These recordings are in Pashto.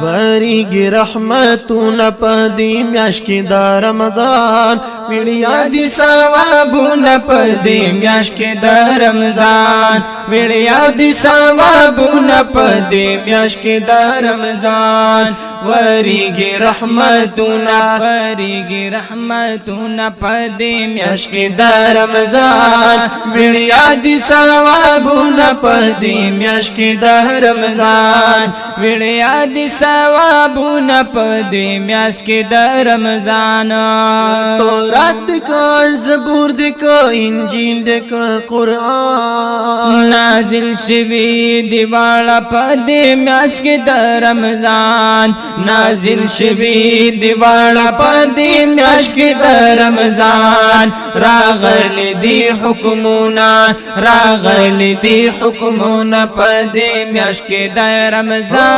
وریږي رحمتونه پدې میاشت کې د رمضان ویړیا دي ثوابونه پدې میاشت کې د رمضان ویړیا دي ثوابونه پدې میاشت کې د رمضان وریږي رحمتونه پدې میاشت کې د رمضان ویړیا دي ثوابونه پدې میاشت کې د رمضان ویړیا دي ثوابونه پدې میاشت کې د رمضان تورات کا زبور کا انجیل کا قرآن نازل شوی دی والا پدې میاشت کې د رمضان نازل شوی دی والا پدې میاشت کې د رمضان راغلی دی حکمونه پدې میاشت کې د رمضان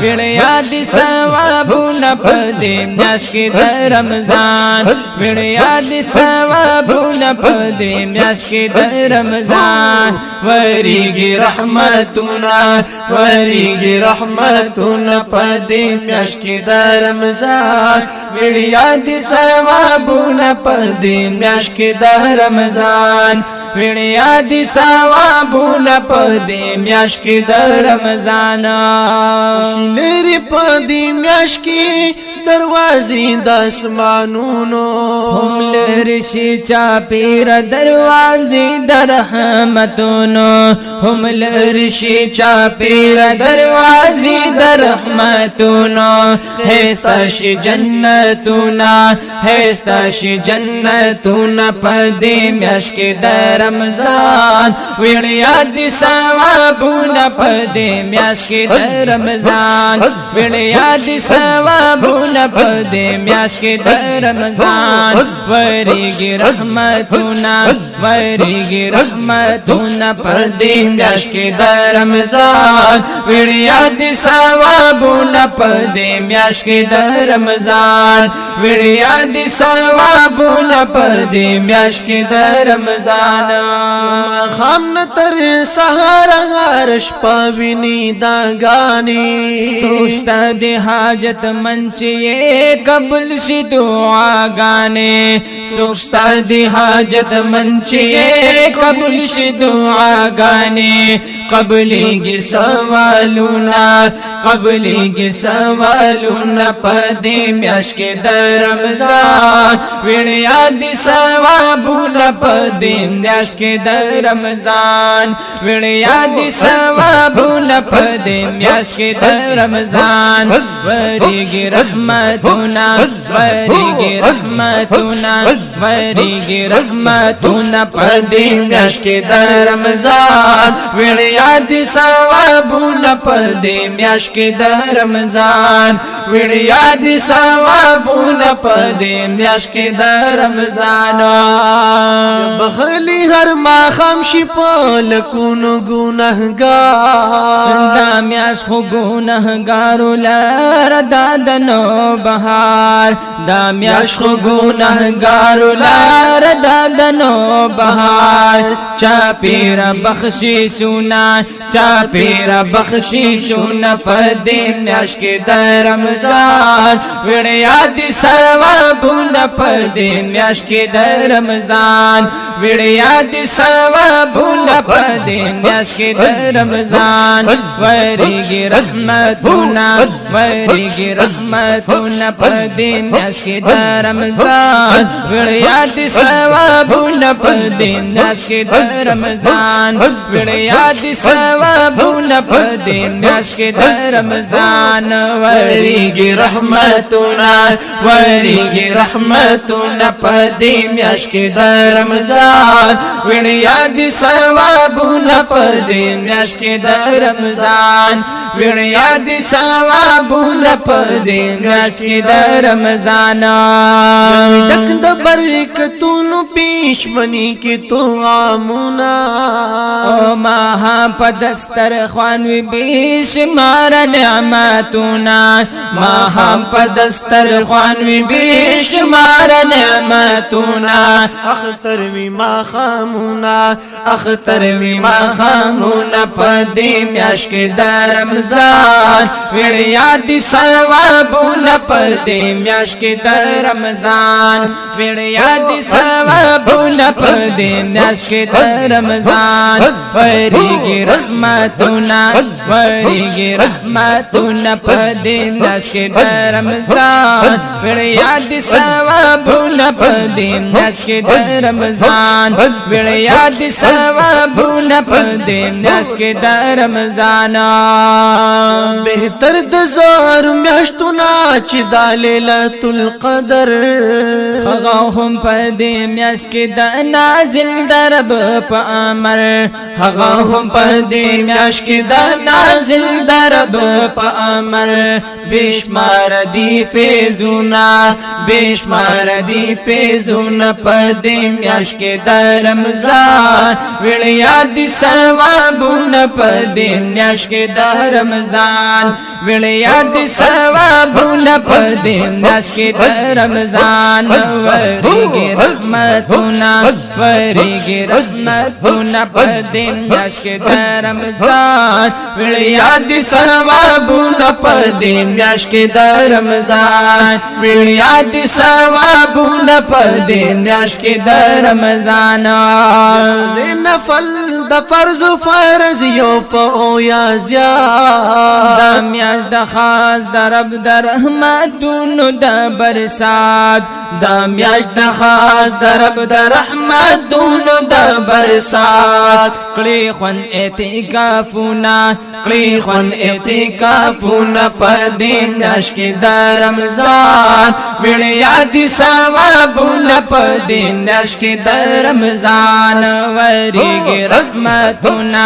ویړیا دي ثوابونه پدې میاشت کې د رمضان ویړیا دي ثوابونه پدې میاشت کې د رمضان وریږي رحمتونه پدې میاشت کې د رمضان ویړیا دي ثوابونه پدې میاشت کې د رمضان ویړیا دي ثوابونه پدې میاشت کې د رمضان لري پدې میاشت کې دروازې د اسمانونو هم لري شي چا پیر دروازې د رحمتونو هم لري شي چا پیر دروازې د رحمتونو هستا شي جنتونه پدې میاشت کې د رمضان ویړیا دي ثوابونه پدې میاشت کې د رمضان ویړیا دي ثوابونه پدې میاشت کې د رمضان وریږي رحمتونه پدې میاشت کې د رمضان ویړیا دي ثوابونه پدې میاشت کې د رمضان ویړیا دي ثوابونه پدې میاشت کې د رمضان خام تر سحر غرش پویني دا غاني سوچتا دي حاجت منچې قبل شي دعا غاني سوچتا دي حاجت منچې قبل شي دعا غاني قبلېږي سوالونه پدې میاشت کې د رمضان ویړیا دي ثوابونه پدې میاشت کې د رمضان ویړیا دي ثوابونه پدې میاشت کې د رمضان وریږي رحمتونه پدې میاشت کې د رمضان ویړیا دي ثوابونه پدې میاشت کې د رمضان ویړیا دي ثوابونه پدې میاشت کې د رمضان بخلی هر ماښام شي په لکونو ګناهګار دا میاشت خو ګناهګارو لره دا د نوبهار دا میاشت خو ګناهګارو لره دا د نوبهار چا پیره بخشیشونه پدې میاشت کې د رمضان ویړیا دي ثوابونه پدې میاشت کې د رمضان ویړیا دي ثوابونه پدې میاشت کې د رمضان وریږي رحمتونه پدې میاشت کې د رمضان ویړیا دي ثوابونه پدې میاشت کې د رمضان ویړیا دي ثوابونه پدې میاشت کې د رمضان وریږي رحمتونه پدې میاشت کې د رمضان ویړیا دي ثوابونه پدې میاشت کې د رمضان ویړیا دي ثوابونه پدې میاشت کې د رمضان ډک د برکتونو پیشمنی کې تو عامونه ما پدستر خوان وی بیشمار نعمتنا ما پدستر خوان وی بیشمار نعمتنا اختر وی ما خامونا اختر وی ما خامونا پدی میاش کې د رمضان ویړیا دي ثوابونه پدی میاش کې د رمضان ویړیا دي ثوابونه پدی میاش کې د رمضان وریږي رحمتونه وریږي رحمتونه پدی میاش کې د رمضان ویړیا دي ثوابونه پدی میاش کې د رمضان ویړیا دي ثوابونه پدی میاش کې د رمضان بهتر د زار میاشتونه چې د ليله القدر هغه هم پدی میاش کې د نازل درب په امر هغه هم پدی میاش کې د نازل درب په امر بشمار دی فیضونا بشمار دی فیضونا پدی میاش کې د رمضان ویړیا دي ثوابونه پدی میاش کې د رمضان ویړیا دي ثوابونه پدی میاش کې د رمضان وریږي رحمتونه وریږي رحمتونه پدی میاش کې د رمضان ویړیا دي ثوابونه پدی میاش کې د رمضان ویړیا دي ثوابونه پدی میاش کې د رمضان نفل د فرض یو په یا زیاد د میاش د خاص د رب د رحمتونو د برسات د میاش د خاص د رب د رحمتونو د برسات کړي خون اعتکافونه کړي خون اعتکافونه پدې میاش کې د رمضان ویړیا دي ثوابونه پدې میاش کې د رمضان وریږي رحمتونه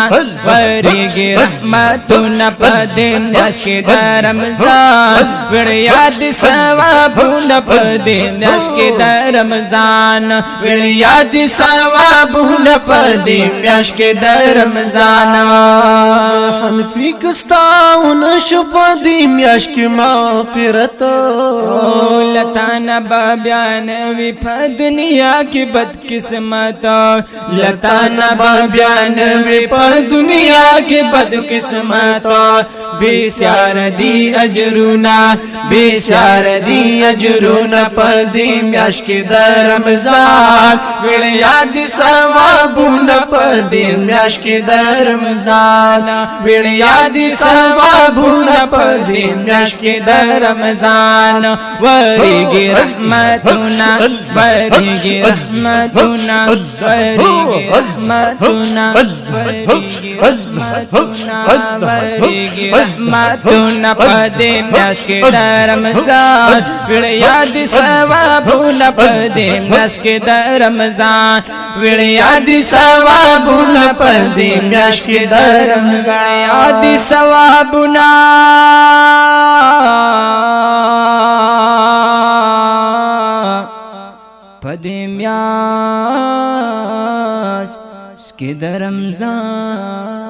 وریږي رحمتونه پدې میاش کې د رمضان ویړیا دي ثوابونه پدې میاش کې د رمضان ویړیا دي ثوابونه پدې میاش کې د رمضان حنفی کستاون شپه دی میاش کې مغفرت لتانا بیان وی په دنیا کې بد قسمت لتانا بیان وی په دنیا کې بد قسمت بیسار دی اجرونا بیسار دی اجرونا پدې میاش کې د رمضان ویړیا دي ثوابونه پدې میاش کې د رمضان ویړیا دي ثوابونه پدې میاش کې د رمضان وریږي رحمتونه وریږي رحمتونه وریږي رحمتونه وریږي رحمتونه وریږي رحمتونه پدې میاش کې د رمضان ویړیا دي ثوابونه پدې میاش کې د رمضان ویړیا دي ثوابونه پدې میاش کې د رمضان دي ثوابونه پدې میاش کې د رمضان